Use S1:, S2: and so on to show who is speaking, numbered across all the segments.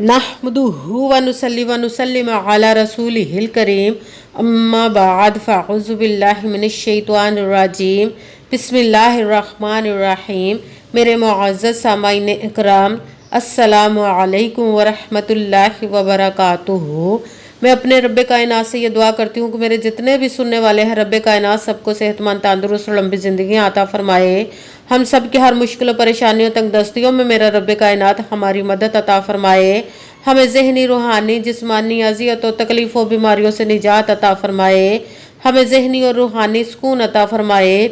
S1: नहमदुहु व नुसल्ली व नुसल्लिम अला रसूलिहिल करीम अम्मा बाद फ़अऊज़ु बिल्लाहि मिनश शैतानिर रजीम बिस्मिल्लाहिर रहमानिर रहीम। मेरे मुअज़्ज़ज़ सामाईन इकराम, अस्सलामु अलैकुम व रहमतुल्लाहि व बरकातुहू। मैं अपने रब्बे कायनात से ये दुआ करती हूँ कि मेरे जितने भी सुनने वाले हैं रब्बे कायनात सबको सेहतमंद, तंदुरुस्त और लंबी ज़िंदगी अता फरमाए। हम सब की हर मुश्किल परेशानियों तंगदस्तियों में मेरा रब्बे कायनात हमारी मदद अता फरमाए। हमें ज़हनी, रूहानी, जिस्मानी अज़ियत और तकलीफ़ों बीमारियों से निजात अता फरमाए। हमें ज़हनी और रूहानी सुकून अता फरमाए।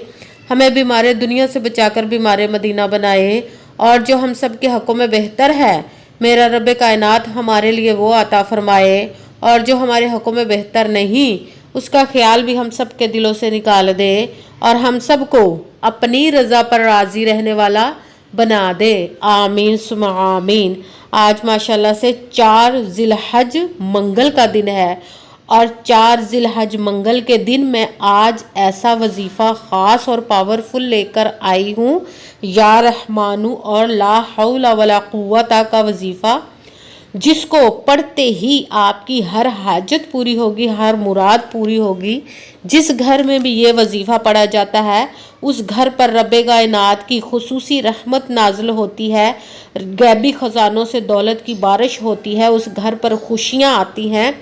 S1: हमें बीमार दुनिया से बचाकर बीमार मदीना बनाए। और जो हम सब के हक़ों में बेहतर है मेरा रब्बे कायनात हमारे लिए वो अता फरमाए। और जो हमारे हक़ों में बेहतर नहीं उसका ख्याल भी हम सब के दिलों से निकाल दे और हम सब को अपनी रज़ा पर राज़ी रहने वाला बना दे। आमीन सुम्मा आमीन। आज माशाल्लाह से 4 ज़िलहज मंगल का दिन है और 4 ज़िलहज मंगल के दिन मैं आज ऐसा वजीफ़ा ख़ास और पावरफुल लेकर आई हूँ, या रहमानु और ला हौला वला कुव्वता का वजीफ़ा, जिसको पढ़ते ही आपकी हर हाजत पूरी होगी, हर मुराद पूरी होगी। जिस घर में भी ये वजीफ़ा पढ़ा जाता है उस घर पर रब्बे कायनात की खुसूसी रहमत नाज़िल होती है, गैबी ख़ज़ानों से दौलत की बारिश होती है, उस घर पर खुशियाँ आती हैं,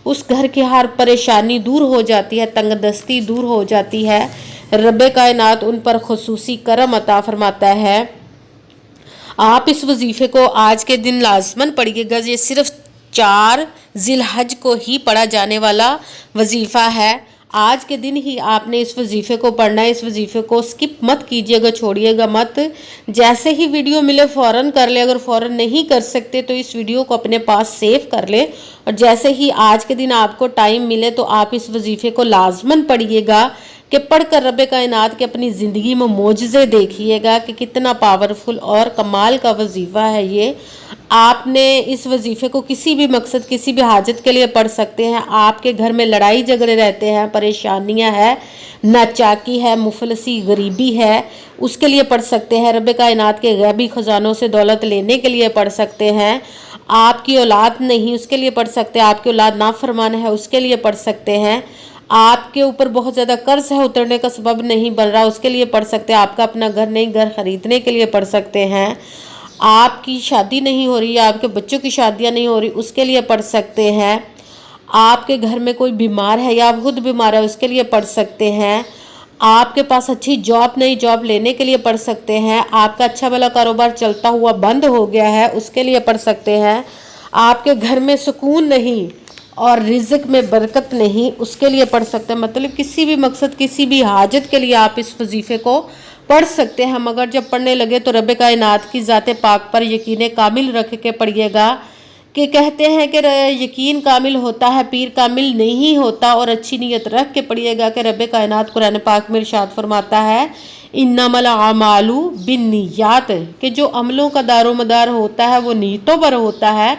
S1: उस घर की हर परेशानी दूर हो जाती है, तंगदस्ती दूर हो जाती है। रब्बे कायनात उन पर खुसूसी करम अता फरमाता है। आप इस वजीफ़े को आज के दिन लाजमन पढ़िएगा। ये सिर्फ 4 ज़िलहज को ही पढ़ा जाने वाला वजीफ़ा है। आज के दिन ही आपने इस वजीफ़े को पढ़ना है। इस वजीफ़े को स्किप मत कीजिएगा, छोड़िएगा मत। जैसे ही वीडियो मिले फ़ौरन कर ले, अगर फ़ौरन नहीं कर सकते तो इस वीडियो को अपने पास सेव कर ले और जैसे ही आज के दिन आपको टाइम मिले तो आप इस वजीफ़े को लाजमन पढ़िएगा कि पढ़कर रब्बे कायनात के अपनी ज़िंदगी में मोजज़े देखिएगा कि कितना पावरफुल और कमाल का वजीफ़ा है ये। आपने इस वजीफ़े को किसी भी मकसद, किसी भी हाजत के लिए पढ़ सकते हैं। आपके घर में लड़ाई झगड़े रहते हैं, परेशानियां हैं, नाचाकी है, मुफलसी, गरीबी है, उसके लिए पढ़ सकते हैं। रब्बे कायनात के गैबी ख़ज़ानों से दौलत लेने के लिए पढ़ सकते हैं। आपकी औलाद नहीं उसके लिए पढ़ सकते हैं। आपकी औलाद नाफरमान है उसके लिए पढ़ सकते हैं। आपके ऊपर बहुत ज़्यादा कर्ज है, उतरने का सबब नहीं बन रहा, उसके लिए पढ़ सकते हैं। आपका अपना घर नहीं, घर खरीदने के लिए पढ़ सकते हैं। आपकी शादी नहीं हो रही, आपके बच्चों की शादियां नहीं हो रही, उसके लिए पढ़ सकते हैं। आपके घर में कोई बीमार है या आप खुद बीमार है, उसके लिए पढ़ सकते हैं। आपके पास अच्छी जॉब नहीं, जॉब लेने के लिए पढ़ सकते हैं। आपका अच्छा भला कारोबार चलता हुआ बंद हो गया है, उसके लिए पढ़ सकते हैं। आपके घर में सुकून नहीं और रिज़्क में बरकत नहीं, उसके लिए पढ़ सकते हैं। मतलब किसी भी मकसद, किसी भी हाजत के लिए आप इस वजीफ़े को पढ़ सकते हैं। मगर जब पढ़ने लगे तो रब्बे कायनात की ज़ाते पाक पर यकीन कामिल रख के पढ़िएगा। कि कहते हैं कि यकीन कामिल होता है, पीर कामिल नहीं होता। और अच्छी नीयत रख के पढ़िएगा कि रब्बे कायनात कुरान पाक में इरशाद फरमाता है, इन्नमल आमालू बिन्नियात, कि जो अमलों का दारोमदार होता है वो नीयतों पर होता है।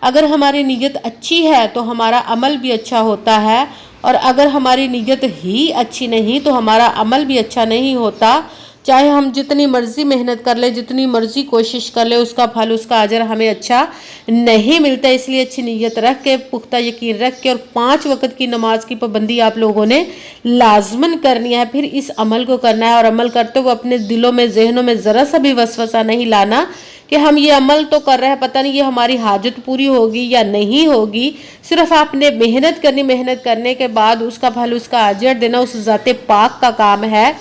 S1: अगर हमारी नीयत अच्छी है तो हमारा अमल भी अच्छा होता है, और अगर हमारी नीयत ही अच्छी नहीं तो हमारा अमल भी अच्छा नहीं होता। चाहे हम जितनी मर्ज़ी मेहनत कर ले, जितनी मर्ज़ी कोशिश कर ले, उसका फल, उसका अजर हमें अच्छा नहीं मिलता। इसलिए अच्छी नीयत रख के, पुख्ता यकीन रख के और 5 वक्त की नमाज की पाबंदी आप लोगों ने लाजमन करनी है। फिर इस अमल को करना है और अमल करते हुए अपने दिलों में, जहनों में ज़रा सा भी वसवसा नहीं लाना कि हम ये अमल तो कर रहे हैं, पता नहीं ये हमारी हाजत पूरी होगी या नहीं होगी। सिर्फ आपने मेहनत करनी, मेहनत करने के बाद उसका फल, उसका अजर देना उस ज़ाते पाक का काम है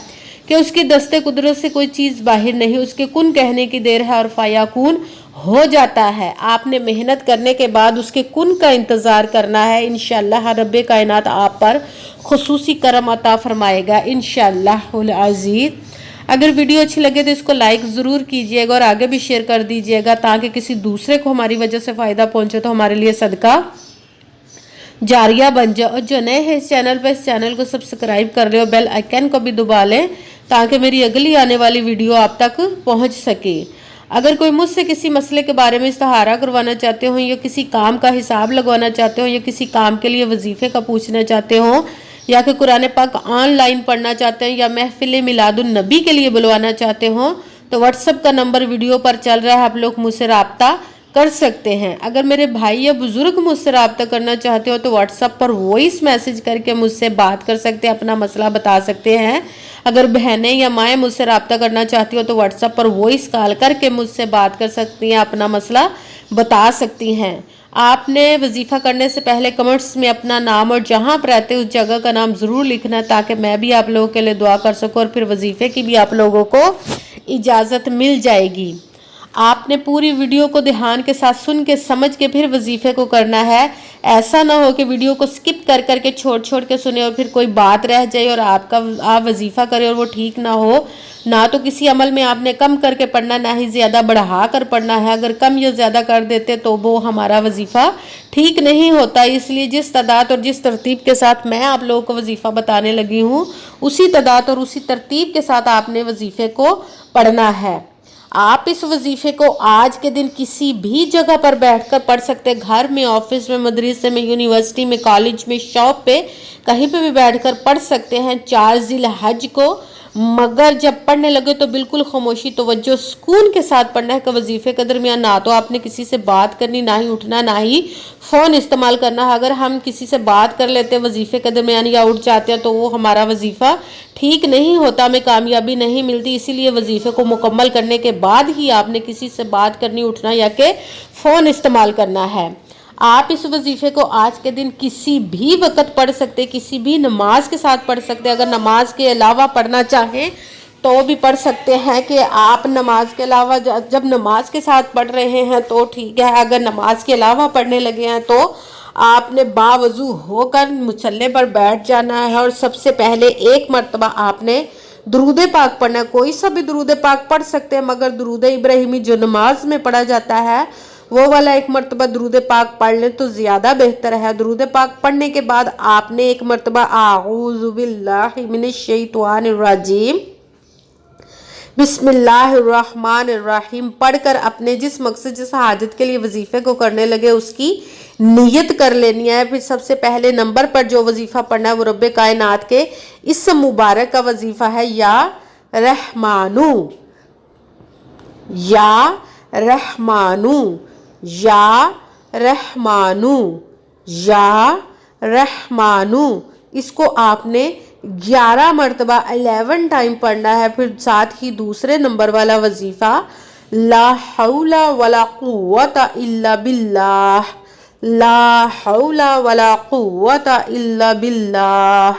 S1: कि उसकी दस्ते कुदरत से कोई चीज़ बाहर नहीं, उसके कुन कहने की देर है और फायाकून हो जाता है। आपने मेहनत करने के बाद उसके कुन का इंतज़ार करना है। इंशाअल्लाह रब्बे कायनात आप पर खुसूसी करम अता फरमाएगा इंशाअल्लाहुल अज़ीज़। अगर वीडियो अच्छी लगे तो इसको लाइक ज़रूर कीजिएगा और आगे भी शेयर कर दीजिएगा ताकि किसी दूसरे को हमारी वजह से फ़ायदा पहुंचे तो हमारे लिए सदका जारिया बन जाए। और जो नए हैं इस चैनल पर, इस चैनल को सब्सक्राइब कर ले और बेल आइकन को भी दबा लें ताकि मेरी अगली आने वाली वीडियो आप तक पहुंच सके। अगर कोई मुझसे किसी मसले के बारे में इस्तिहारा करवाना चाहते हो, या किसी काम का हिसाब लगवाना चाहते हो, या किसी काम के लिए वजीफ़े का पूछना चाहते हो, या कि कुरान पाक ऑनलाइन पढ़ना चाहते हैं, या महफिल मिलादुन नबी के लिए बुलवाना चाहते हो, तो व्हाट्सएप का नंबर वीडियो पर चल रहा है, आप लोग मुझसे रब्ता کر سکتے ہیں۔ اگر میرے بھائی یا بزرگ مجھ سے رابطہ کرنا چاہتے ہو تو واٹس ایپ پر وائس میسج کر کے مجھ سے بات کر سکتے ہیں، اپنا مسئلہ بتا سکتے ہیں۔ اگر بہنیں یا مائیں مجھ سے رابطہ کرنا چاہتی ہو تو واٹس ایپ پر وائس کال کر کے مجھ سے بات کر سکتی ہیں، اپنا مسئلہ بتا سکتی ہیں۔ آپ نے وظیفہ کرنے سے پہلے کمنٹس میں اپنا نام اور جہاں آپ رہتے اس جگہ کا نام ضرور لکھنا، تاکہ میں بھی آپ لوگوں کے لیے دعا کر سکوں، اور پھر وظیفے کی بھی آپ لوگوں کو اجازت مل جائے گی۔ آپ نے پوری ویڈیو کو دھیان کے ساتھ سن کے سمجھ کے پھر وظیفے کو کرنا ہے۔ ایسا نہ ہو کہ ویڈیو کو سکپ کر کر کے چھوڑ کے سنیں اور پھر کوئی بات رہ جائے اور آپ وظیفہ کرے اور وہ ٹھیک نہ ہو۔ نہ تو کسی عمل میں آپ نے کم کر کے پڑھنا، نہ ہی زیادہ بڑھا کر پڑھنا ہے۔ اگر کم یا زیادہ کر دیتے تو وہ ہمارا وظیفہ ٹھیک نہیں ہوتا۔ اس لیے جس تعداد اور جس ترتیب کے ساتھ میں آپ لوگوں کو وظیفہ بتانے لگی ہوں، اسی تعداد اور اسی ترتیب کے ساتھ آپ نے وظیفے کو پڑھنا ہے۔ آپ اس وظیفے کو آج کے دن کسی بھی جگہ پر بیٹھ کر پڑھ سکتے، گھر میں، آفس میں، مدرسے میں، یونیورسٹی میں، کالج میں، شاپ پہ، کہیں پہ بھی بیٹھ کر پڑھ سکتے ہیں 4 ذی الحج کو۔ مگر جب پڑھنے لگے تو بالکل خاموشی، توجہ، سکون کے ساتھ پڑھنا ہے کہ وظیفے کے درمیان نہ تو آپ نے کسی سے بات کرنی، نہ ہی اٹھنا، نہ ہی فون استعمال کرنا ہے۔ اگر ہم کسی سے بات کر لیتے وظیفے کے درمیان یا اٹھ جاتے ہیں تو وہ ہمارا وظیفہ ٹھیک نہیں ہوتا، ہمیں کامیابی نہیں ملتی۔ اسی لیے وظیفے کو مکمل کرنے کے بعد ہی آپ نے کسی سے بات کرنی، اٹھنا یا کہ فون استعمال کرنا ہے۔ آپ اس وظیفے کو آج کے دن کسی بھی وقت پڑھ سکتے، کسی بھی نماز کے ساتھ پڑھ سکتے۔ اگر نماز کے علاوہ پڑھنا چاہیں تو بھی پڑھ سکتے ہیں کہ آپ نماز کے علاوہ جب نماز کے ساتھ پڑھ رہے ہیں تو ٹھیک ہے۔ اگر نماز کے علاوہ پڑھنے لگے ہیں تو آپ نے باوضو ہو کر مصلی پر بیٹھ جانا ہے، اور سب سے پہلے ایک مرتبہ آپ نے درود پاک پڑھنا ہے۔ کوئی سا بھی درود پاک پڑھ سکتے ہیں، مگر درود ابراہیمی جو نماز میں پڑھا جاتا ہے وہ والا ایک مرتبہ درود پاک پڑھ لیں تو زیادہ بہتر ہے۔ درود پاک پڑھنے کے بعد آپ نے ایک مرتبہ اعوذ باللہ من الشیطان الرجیم بسم اللہ الرحمن الرحیم پڑھ کر اپنے جس مقصد جس حاجت کے لیے وظیفے کو کرنے لگے اس کی نیت کر لینی ہے۔ پھر سب سے پہلے نمبر پر جو وظیفہ پڑھنا ہے وہ رب کائنات کے اسم مبارک کا وظیفہ ہے، یا رحمانو، یا رحمانو، یا رحمانو، یا رحمانو۔ اس کو آپ نے 11 مرتبہ 11 ٹائم پڑھنا ہے۔ پھر ساتھ ہی دوسرے نمبر والا وظیفہ لا حول ولا قوت الا باللہ، لا حول ولا قوت الا باللہ،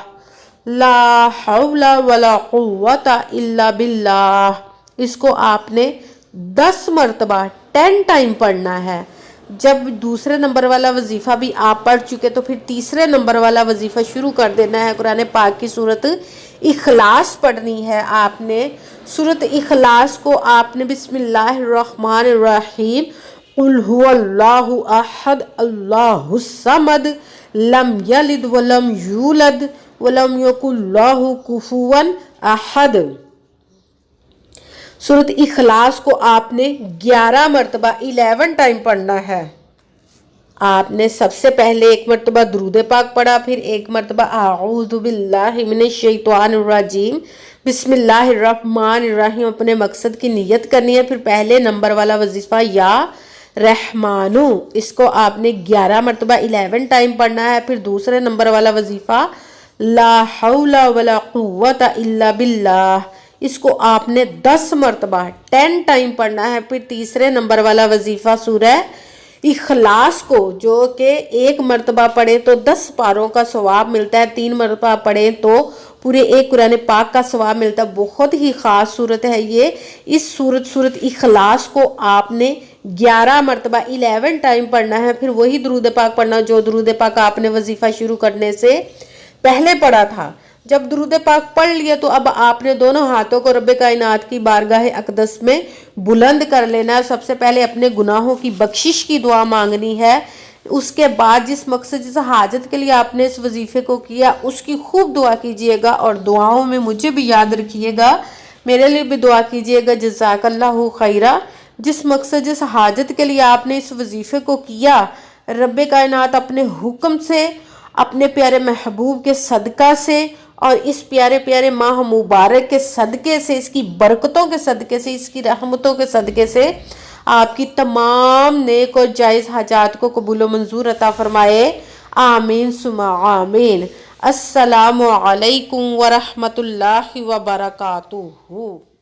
S1: لا حول ولا قوت الا باللہ۔ اس کو آپ نے 10 مرتبہ 10 ٹائم پڑھنا ہے۔ جب دوسرے نمبر والا وظیفہ بھی آپ پڑھ چکے تو پھر تیسرے نمبر والا وظیفہ شروع کر دینا ہے۔ قرآن پاک کی سورت اخلاص پڑھنی ہے آپ نے۔ سورت اخلاص کو آپ نے بسم اللہ الرحمن الرحیم قل هو اللہ احد اللہ الصمد لم یلد ولم یولد ولم یکن له کفوا احد۔ سورت اخلاص کو آپ نے 11 مرتبہ 11 ٹائم پڑھنا ہے۔ آپ نے سب سے پہلے ایک مرتبہ درود پاک پڑھا، پھر ایک مرتبہ اعوذ باللہ من الشیطان الرجیم بسم اللہ الرحمن الرحیم اپنے مقصد کی نیت کرنی ہے۔ پھر پہلے نمبر والا وظیفہ یا رحمانو، اس کو آپ نے 11 مرتبہ 11 ٹائم پڑھنا ہے۔ پھر دوسرے نمبر والا وظیفہ لا حول ولا قوت الا باللہ، اس کو آپ نے 10 مرتبہ 10 ٹائم پڑھنا ہے۔ پھر تیسرے نمبر والا وظیفہ سورہ اخلاص کو جو کہ 1 مرتبہ پڑھیں تو 10 پاروں کا ثواب ملتا ہے، 3 مرتبہ پڑھیں تو پورے ایک قرآن پاک کا ثواب ملتا ہے۔ بہت ہی خاص صورت ہے یہ۔ اس سورت اخلاص کو آپ نے 11 مرتبہ 11 ٹائم پڑھنا ہے۔ پھر وہی درود پاک پڑھنا جو درود پاک آپ نے وظیفہ شروع کرنے سے پہلے پڑھا تھا۔ جب درود پاک پڑھ لیا تو اب آپ نے دونوں ہاتھوں کو رب کائنات کی بارگاہ اقدس میں بلند کر لینا ہے۔ سب سے پہلے اپنے گناہوں کی بخشش کی دعا مانگنی ہے۔ اس کے بعد جس مقصد جس حاجت کے لیے آپ نے اس وظیفے کو کیا اس کی خوب دعا کیجئے گا، اور دعاؤں میں مجھے بھی یاد رکھیے گا، میرے لیے بھی دعا کیجئے گا۔ جزاک اللہ خیرہ۔ جس مقصد جس حاجت کے لیے آپ نے اس وظیفے کو کیا، رب کائنات اپنے حکم سے، اپنے پیارے محبوب کے صدقہ سے اور اس پیارے پیارے ماہ مبارک کے صدقے سے، اس کی برکتوں کے صدقے سے، اس کی رحمتوں کے صدقے سے آپ کی تمام نیک اور جائز حاجات کو قبول و منظور عطا فرمائے، آمین ثم آمین۔ السلام علیکم ورحمۃ اللہ وبرکاتہ۔